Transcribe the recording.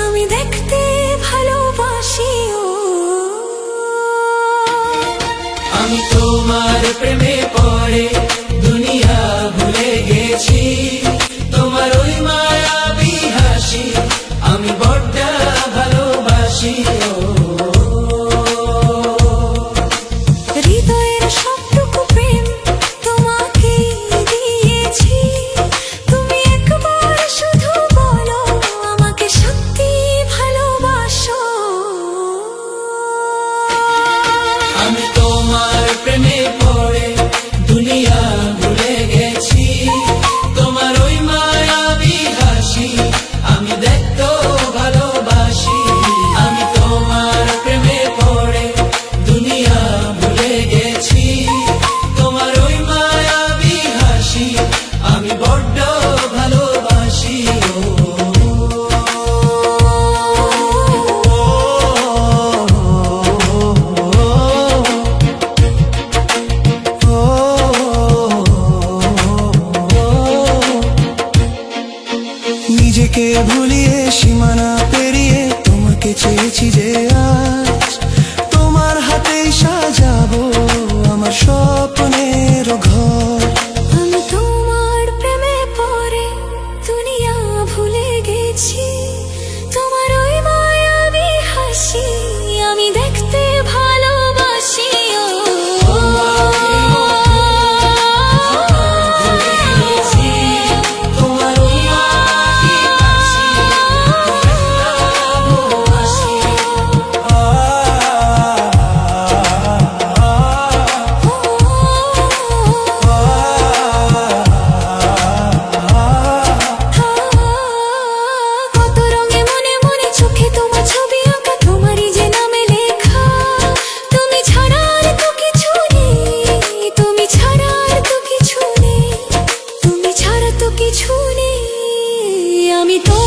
আমি দেখতে ভালোবাসি আমি তোমার প্রেমে পড়ে দুনিয়া ভুলে গেছি তোমার ওই মায়াবী হাসি আমি বড্ড ভালোবাসি হৃদয়ের সবটুকু প্রেম তোমাকে দিয়েছি তুমি একবার শুধু বলো আমাকে সত্যি ভালোবাসো আমি তোমার প্রেমে পড়ে দুনিয়া ভুলে গেছি তোমার ওই মায়াবী হাসি আমি দেখতে ভালোবাসি আমি তোমার প্রেমে পড়ে দুনিয়া ভুলে গেছি তোমার ওই মায়াবী হাসি আমি বড্ড ভালোবাসি নিজেকে ভুলিয়ে সীমানা পেরিয়ে তোমাকে চেয়েছি যে আজ তোমার হাতেই সাজাবো আমার স্বপ্নের ঘর আমি তোমার প্রেমে পড়ে দুনিয়া ভুলে গেছি তোমার ওই মায়াবী হাসি আমি দেখতে ভালোবাসি আমি তো